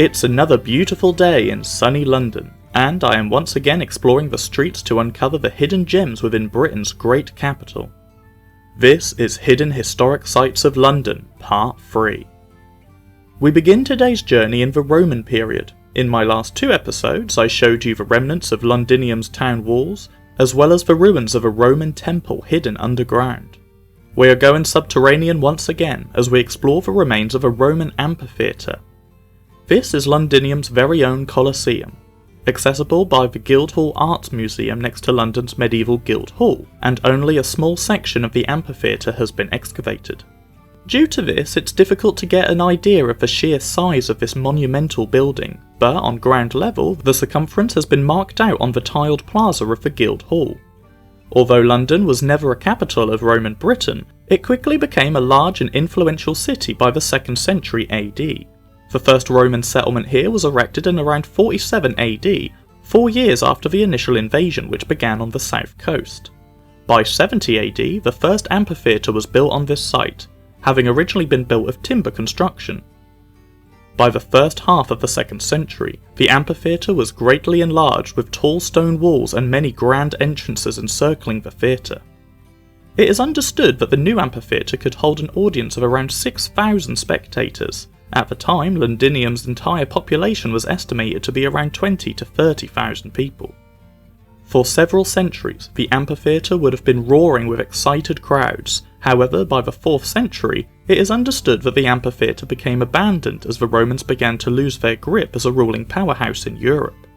It's another beautiful day in sunny London, and I am once again exploring the streets to uncover the hidden gems within Britain's great capital. This is Hidden Historic Sites of London, Part 3. We begin today's journey in the Roman period. In my last 2 episodes I showed you the remnants of Londinium's town walls, as well as the ruins of a Roman temple hidden underground. We are going subterranean once again as we explore the remains of a Roman amphitheater. This is Londinium's very own Colosseum, accessible by the Guildhall Arts Museum next to London's medieval Guildhall, and only a small section of the amphitheater has been excavated. Due to this, it's difficult to get an idea of the sheer size of this monumental building, but on ground level, the circumference has been marked out on the tiled plaza of the Guildhall. Although London was never a capital of Roman Britain, it quickly became a large and influential city by the 2nd century AD. The first Roman settlement here was erected in around 47 AD, 4 years after the initial invasion which began on the south coast. By 70 AD, the first amphitheater was built on this site, having originally been built of timber construction. By the first half of the 2nd century, the amphitheater was greatly enlarged with tall stone walls and many grand entrances encircling the theatre. It is understood that the new amphitheater could hold an audience of around 6,000 spectators. At the time, Londinium's entire population was estimated to be around 20 to 30,000 people. For several centuries, the amphitheater would have been roaring with excited crowds. However, by the 4th century, it is understood that the amphitheater became abandoned as the Romans began to lose their grip as a ruling powerhouse in Europe.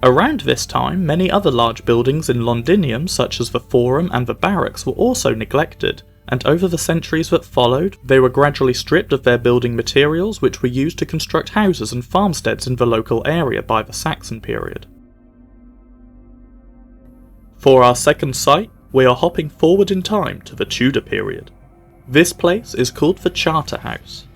Around this time, many other large buildings in Londinium, such as the Forum and the Barracks, were also neglected, and over the centuries that followed, they were gradually stripped of their building materials which were used to construct houses and farmsteads in the local area by the Saxon period. For our second site, we are hopping forward in time to the Tudor period. This place is called the Charterhouse.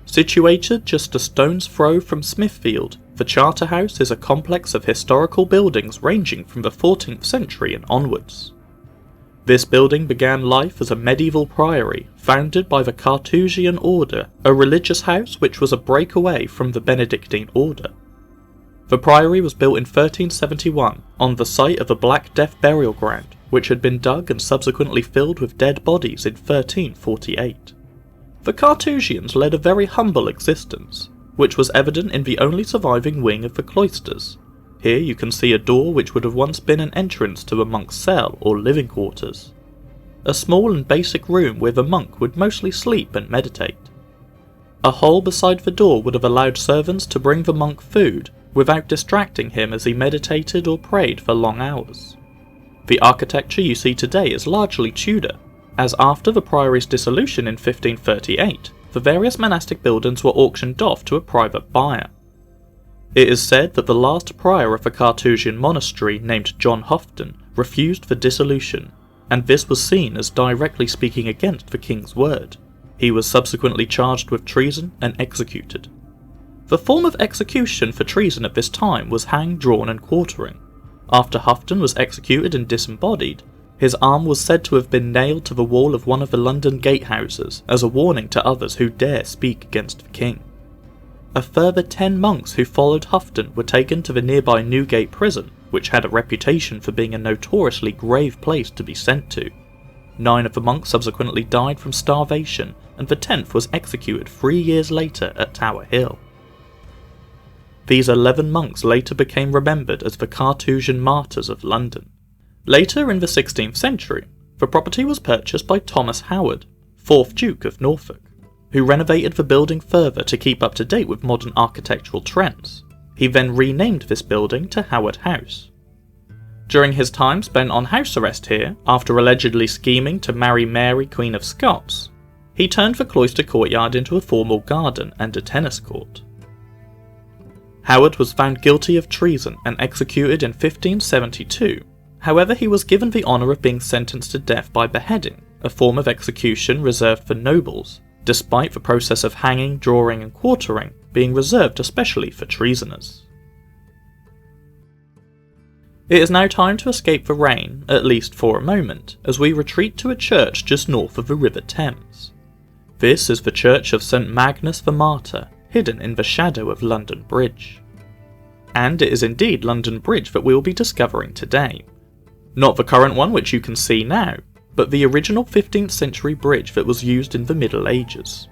Situated just a stone's throw from Smithfield, the Charterhouse is a complex of historical buildings ranging from the 14th century and onwards. This building began life as a medieval priory founded by the Carthusian Order, a religious house which was a breakaway from the Benedictine Order. The priory was built in 1371 on the site of a Black Death burial ground, which had been dug and subsequently filled with dead bodies in 1348. The Carthusians led a very humble existence, which was evident in the only surviving wing of the cloisters. Here you can see a door which would have once been an entrance to a monk's cell or living quarters. A small and basic room where the monk would mostly sleep and meditate. A hole beside the door would have allowed servants to bring the monk food without distracting him as he meditated or prayed for long hours. The architecture you see today is largely Tudor, as after the priory's dissolution in 1538, the various monastic buildings were auctioned off to a private buyer. It is said that the last prior of the Carthusian monastery, named John Houghton, refused the dissolution, and this was seen as directly speaking against the king's word. He was subsequently charged with treason and executed. The form of execution for treason at this time was hang, drawn and quartering. After Houghton was executed and disembodied, his arm was said to have been nailed to the wall of one of the London gatehouses as a warning to others who dare speak against the king. A further 10 monks who followed Houghton were taken to the nearby Newgate prison, which had a reputation for being a notoriously grave place to be sent to. 9 of the monks subsequently died from starvation, and the 10th was executed 3 years later at Tower Hill. These 11 monks later became remembered as the Carthusian martyrs of London. Later in the 16th century, the property was purchased by Thomas Howard, 4th Duke of Norfolk, who renovated the building further to keep up to date with modern architectural trends. He then renamed this building to Howard House. During his time spent on house arrest here, after allegedly scheming to marry Mary, Queen of Scots, he turned the cloister courtyard into a formal garden and a tennis court. Howard was found guilty of treason and executed in 1572. However, he was given the honour of being sentenced to death by beheading, a form of execution reserved for nobles, despite the process of hanging, drawing and quartering being reserved especially for treasoners. It is now time to escape the rain, at least for a moment, as we retreat to a church just north of the River Thames. This is the church of St Magnus the Martyr, hidden in the shadow of London Bridge. And it is indeed London Bridge that we will be discovering today. Not the current one which you can see now, but the original 15th century bridge that was used in the Middle Ages.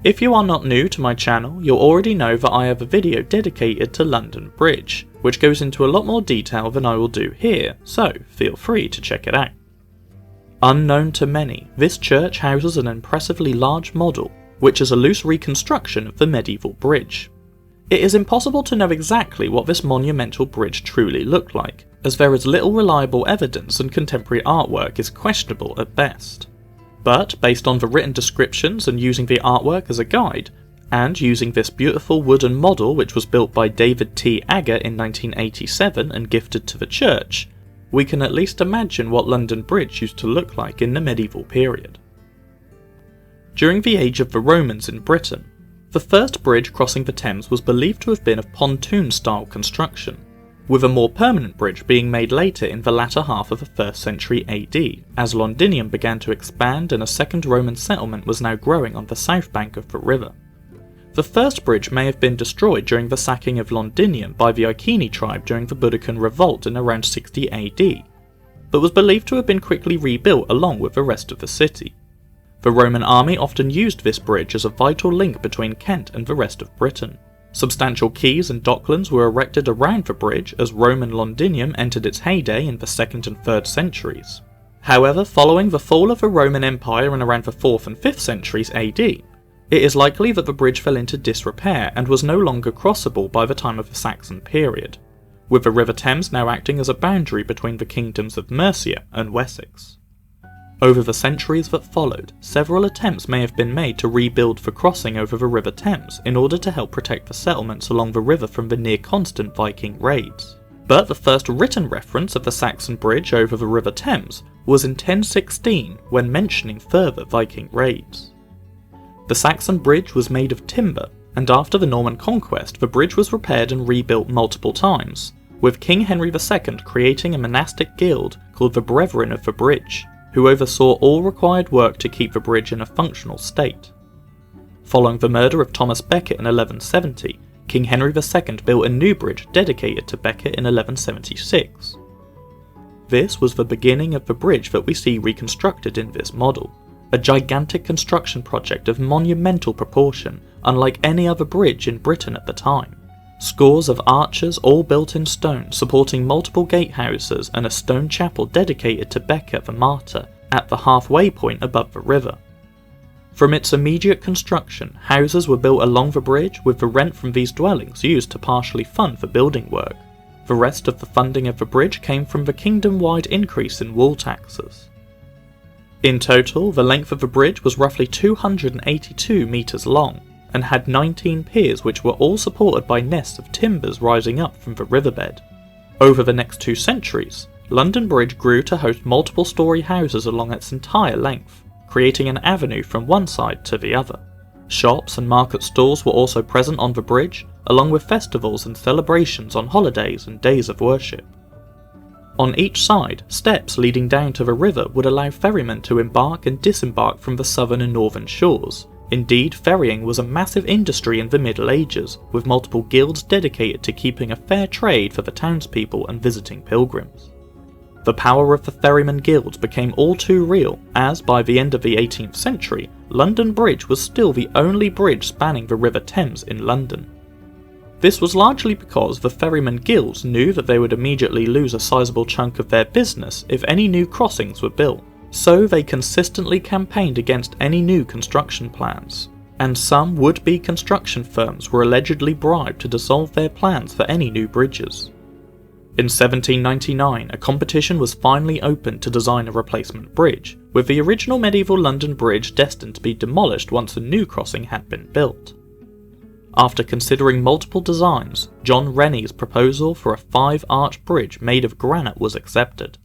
If you are not new to my channel, you'll already know that I have a video dedicated to London Bridge, which goes into a lot more detail than I will do here, so feel free to check it out. Unknown to many, this church houses an impressively large model, which is a loose reconstruction of the medieval bridge. It is impossible to know exactly what this monumental bridge truly looked like, as there is little reliable evidence and contemporary artwork is questionable at best. But based on the written descriptions and using the artwork as a guide, and using this beautiful wooden model which was built by David T. Agger in 1987 and gifted to the church, we can at least imagine what London Bridge used to look like in the medieval period. During the age of the Romans in Britain, the first bridge crossing the Thames was believed to have been of pontoon-style construction, with a more permanent bridge being made later in the latter half of the 1st century AD, as Londinium began to expand and a second Roman settlement was now growing on the south bank of the river. The first bridge may have been destroyed during the sacking of Londinium by the Iceni tribe during the Boudiccan revolt in around 60 AD, but was believed to have been quickly rebuilt along with the rest of the city. The Roman army often used this bridge as a vital link between Kent and the rest of Britain. Substantial quays and docklands were erected around the bridge as Roman Londinium entered its heyday in the 2nd and 3rd centuries. However, following the fall of the Roman Empire in around the 4th and 5th centuries AD, it is likely that the bridge fell into disrepair and was no longer crossable by the time of the Saxon period, with the River Thames now acting as a boundary between the kingdoms of Mercia and Wessex. Over the centuries that followed, several attempts may have been made to rebuild the crossing over the River Thames in order to help protect the settlements along the river from the near-constant Viking raids. But the first written reference of the Saxon bridge over the River Thames was in 1016 when mentioning further Viking raids. The Saxon bridge was made of timber, and after the Norman conquest the bridge was repaired and rebuilt multiple times, with King Henry II creating a monastic guild called the Brethren of the Bridge, who oversaw all required work to keep the bridge in a functional state. Following the murder of Thomas Becket in 1170, King Henry II built a new bridge dedicated to Becket in 1176. This was the beginning of the bridge that we see reconstructed in this model, a gigantic construction project of monumental proportion, unlike any other bridge in Britain at the time. Scores of arches all built in stone supporting multiple gatehouses and a stone chapel dedicated to Becket the martyr at the halfway point above the river. From its immediate construction, houses were built along the bridge with the rent from these dwellings used to partially fund the building work. The rest of the funding of the bridge came from the kingdom-wide increase in wall taxes. In total, the length of the bridge was roughly 282 metres long, and had 19 piers which were all supported by nests of timbers rising up from the riverbed. Over the next 2 centuries, London Bridge grew to host multiple storey houses along its entire length, creating an avenue from one side to the other. Shops and market stalls were also present on the bridge, along with festivals and celebrations on holidays and days of worship. On each side, steps leading down to the river would allow ferrymen to embark and disembark from the southern and northern shores. Indeed, ferrying was a massive industry in the Middle Ages, with multiple guilds dedicated to keeping a fair trade for the townspeople and visiting pilgrims. The power of the ferryman guilds became all too real, as by the end of the 18th century, London Bridge was still the only bridge spanning the River Thames in London. This was largely because the ferryman guilds knew that they would immediately lose a sizable chunk of their business if any new crossings were built. So they consistently campaigned against any new construction plans, and some would-be construction firms were allegedly bribed to dissolve their plans for any new bridges. In 1799, a competition was finally opened to design a replacement bridge, with the original medieval London Bridge destined to be demolished once a new crossing had been built. After considering multiple designs, John Rennie's proposal for a 5-arch bridge made of granite was accepted.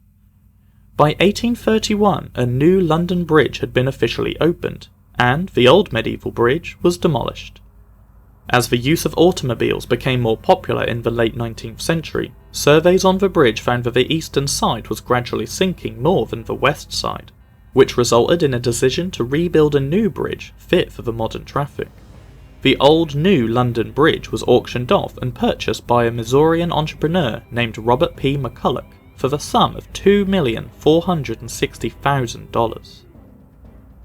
By 1831, a new London Bridge had been officially opened, and the old medieval bridge was demolished. As the use of automobiles became more popular in the late 19th century, surveys on the bridge found that the eastern side was gradually sinking more than the west side, which resulted in a decision to rebuild a new bridge fit for the modern traffic. The old new London Bridge was auctioned off and purchased by a Missourian entrepreneur named Robert P. McCulloch for the sum of $2,460,000.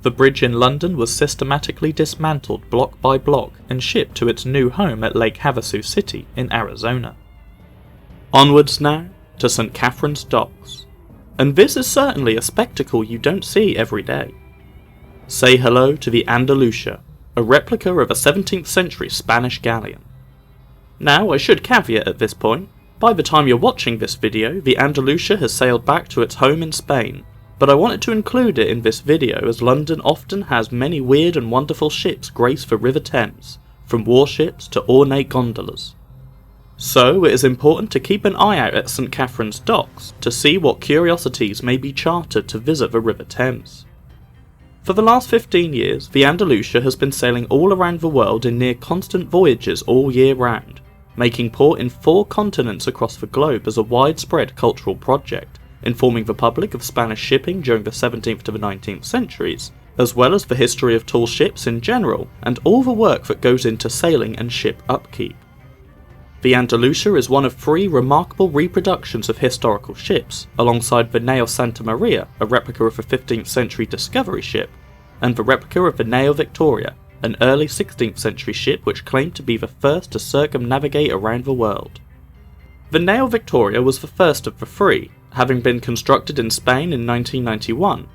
The bridge in London was systematically dismantled block by block and shipped to its new home at Lake Havasu City in Arizona. Onwards now to St. Catherine's Docks, and this is certainly a spectacle you don't see every day. Say hello to the Andalusia, a replica of a 17th century Spanish galleon. Now, I should caveat at this point, by the time you're watching this video, the Andalusia has sailed back to its home in Spain, but I wanted to include it in this video as London often has many weird and wonderful ships grace the River Thames, from warships to ornate gondolas. So it is important to keep an eye out at St. Catherine's Docks to see what curiosities may be chartered to visit the River Thames. For the last 15 years, the Andalusia has been sailing all around the world in near constant voyages all year round, making port in 4 continents across the globe as a widespread cultural project, informing the public of Spanish shipping during the 17th to the 19th centuries, as well as the history of tall ships in general and all the work that goes into sailing and ship upkeep. The Andalusia is one of 3 remarkable reproductions of historical ships, alongside the Nao Santa Maria, a replica of a 15th century discovery ship, and the replica of the Nao Victoria, an early 16th century ship which claimed to be the first to circumnavigate around the world. The Nao Victoria was the first of the 3, having been constructed in Spain in 1991.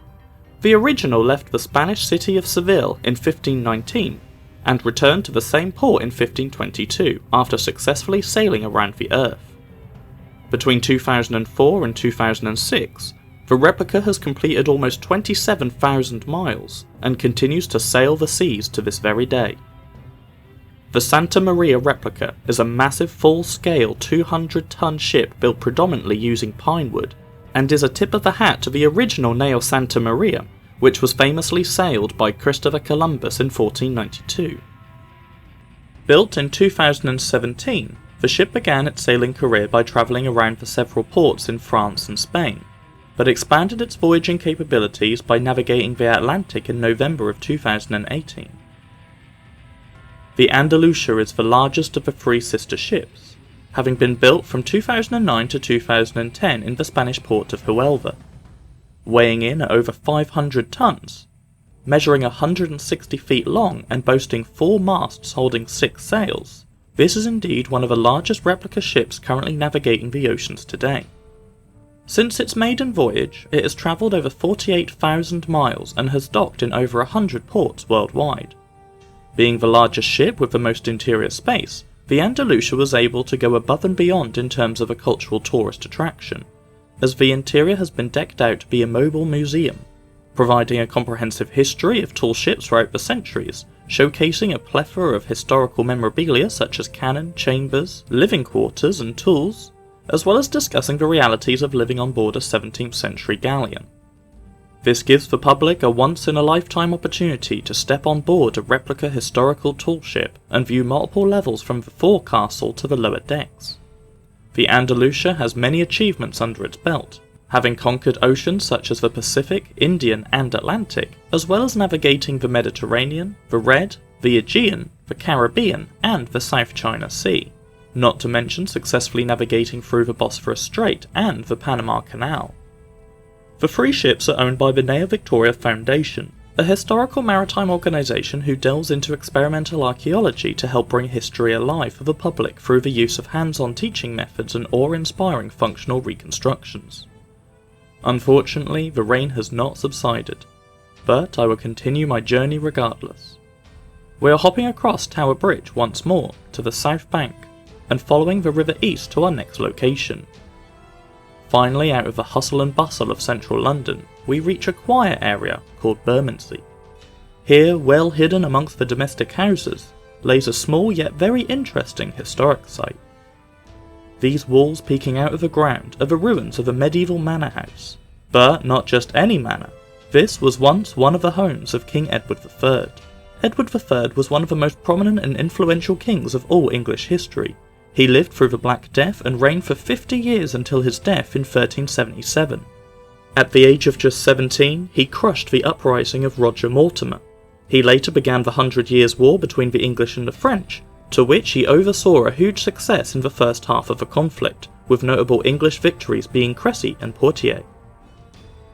The original left the Spanish city of Seville in 1519, and returned to the same port in 1522 after successfully sailing around the Earth. Between 2004 and 2006, the replica has completed almost 27,000 miles and continues to sail the seas to this very day. The Santa Maria replica is a massive full-scale 200-ton ship built predominantly using pine wood, and is a tip of the hat to the original Nao Santa Maria, which was famously sailed by Christopher Columbus in 1492. Built in 2017, the ship began its sailing career by travelling around the several ports in France and Spain, but expanded its voyaging capabilities by navigating the Atlantic in November of 2018. The Andalusia is the largest of the 3 sister ships, having been built from 2009 to 2010 in the Spanish port of Huelva. Weighing in at over 500 tons, measuring 160 feet long and boasting 4 masts holding 6 sails, this is indeed one of the largest replica ships currently navigating the oceans today. Since its maiden voyage, it has travelled over 48,000 miles and has docked in over 100 ports worldwide. Being the largest ship with the most interior space, the Andalusia was able to go above and beyond in terms of a cultural tourist attraction, as the interior has been decked out to be a mobile museum, providing a comprehensive history of tall ships throughout the centuries, showcasing a plethora of historical memorabilia such as cannon, chambers, living quarters and tools, as well as discussing the realities of living on board a 17th century galleon. This gives the public a once-in-a-lifetime opportunity to step on board a replica historical tall ship and view multiple levels from the forecastle to the lower decks. The Andalusia has many achievements under its belt, having conquered oceans such as the Pacific, Indian and Atlantic, as well as navigating the Mediterranean, the Red, the Aegean, the Caribbean and the South China Sea, not to mention successfully navigating through the Bosphorus Strait and the Panama Canal. The 3 ships are owned by the Nao Victoria Foundation, a historical maritime organisation who delves into experimental archaeology to help bring history alive for the public through the use of hands-on teaching methods and awe-inspiring functional reconstructions. Unfortunately, the rain has not subsided, but I will continue my journey regardless. We are hopping across Tower Bridge once more to the south bank, and following the river east to our next location. Finally, out of the hustle and bustle of central London, we reach a quiet area called Bermondsey. Here, well hidden amongst the domestic houses, lays a small yet very interesting historic site. These walls peeking out of the ground are the ruins of a medieval manor house. But not just any manor. This was once one of the homes of King Edward III. Edward III was one of the most prominent and influential kings of all English history. He lived through the Black Death and reigned for 50 years until his death in 1377. At the age of just 17, he crushed the uprising of Roger Mortimer. He later began the 100 Years' War between the English and the French, to which he oversaw a huge success in the first half of the conflict, with notable English victories being Crécy and Poitiers.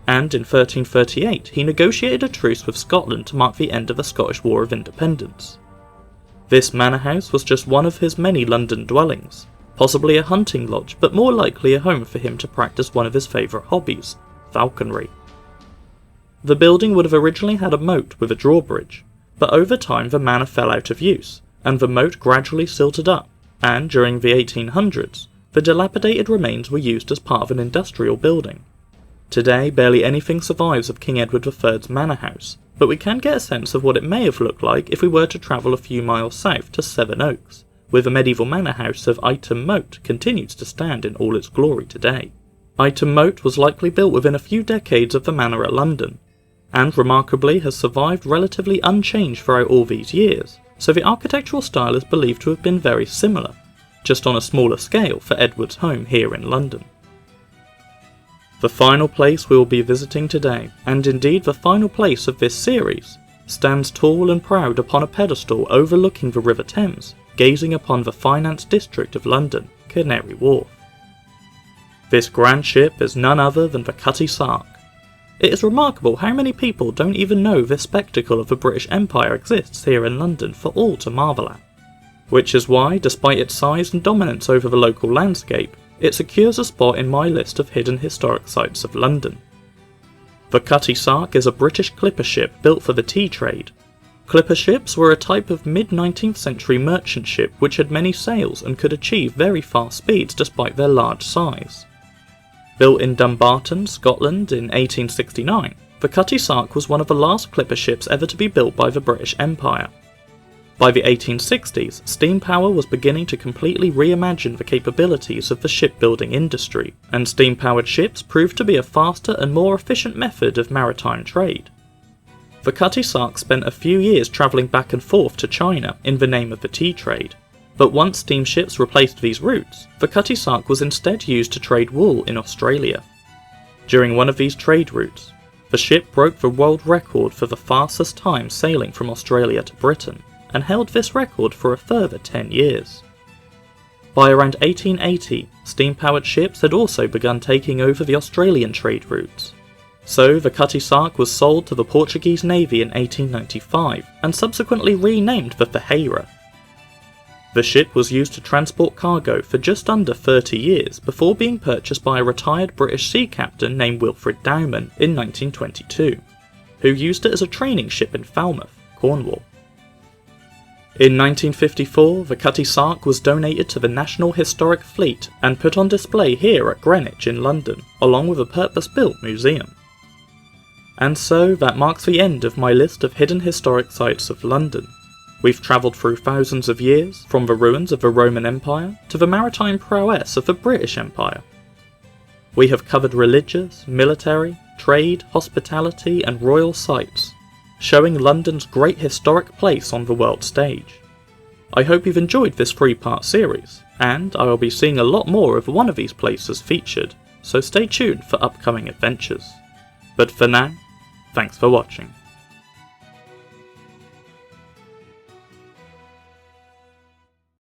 And in 1338 he negotiated a truce with Scotland to mark the end of the Scottish War of Independence. This manor house was just one of his many London dwellings, possibly a hunting lodge, but more likely a home for him to practice one of his favourite hobbies, falconry. The building would have originally had a moat with a drawbridge, but over time the manor fell out of use, and the moat gradually silted up, and during the 1800s, the dilapidated remains were used as part of an industrial building. Today, barely anything survives of King Edward III's manor house, but we can get a sense of what it may have looked like if we were to travel a few miles south to Sevenoaks, where the medieval manor house of Ightham Moat continues to stand in all its glory today. Ightham Moat was likely built within a few decades of the manor at London, and remarkably has survived relatively unchanged throughout all these years, so the architectural style is believed to have been very similar, just on a smaller scale for Edward's home here in London. The final place we will be visiting today, and indeed the final place of this series, stands tall and proud upon a pedestal overlooking the River Thames, gazing upon the finance district of London, Canary Wharf. This grand ship is none other than the Cutty Sark. It is remarkable how many people don't even know this spectacle of the British Empire exists here in London for all to marvel at. Which is why, despite its size and dominance over the local landscape, it secures a spot in my list of hidden historic sites of London. The Cutty Sark is a British clipper ship built for the tea trade. Clipper ships were a type of mid-19th century merchant ship which had many sails and could achieve very fast speeds despite their large size. Built in Dumbarton, Scotland in 1869, the Cutty Sark was one of the last clipper ships ever to be built by the British Empire. By the 1860s, steam power was beginning to completely reimagine the capabilities of the shipbuilding industry, and steam-powered ships proved to be a faster and more efficient method of maritime trade. The Cutty Sark spent a few years travelling back and forth to China in the name of the tea trade, but once steamships replaced these routes, the Cutty Sark was instead used to trade wool in Australia. During one of these trade routes, the ship broke the world record for the fastest time sailing from Australia to Britain, and held this record for a further 10 years. By around 1880, steam-powered ships had also begun taking over the Australian trade routes. So the Cutty Sark was sold to the Portuguese Navy in 1895, and subsequently renamed the Ferreira. The ship was used to transport cargo for just under 30 years before being purchased by a retired British sea captain named Wilfred Dowman in 1922, who used it as a training ship in Falmouth, Cornwall. In 1954, the Cutty Sark was donated to the National Historic Fleet and put on display here at Greenwich in London, along with a purpose-built museum. And so that marks the end of my list of hidden historic sites of London. We've travelled through thousands of years, from the ruins of the Roman Empire to the maritime prowess of the British Empire. We have covered religious, military, trade, hospitality and royal sites, showing London's great historic place on the world stage. I hope you've enjoyed this 3-part series, and I will be seeing a lot more of one of these places featured, so stay tuned for upcoming adventures. But for now, thanks for watching.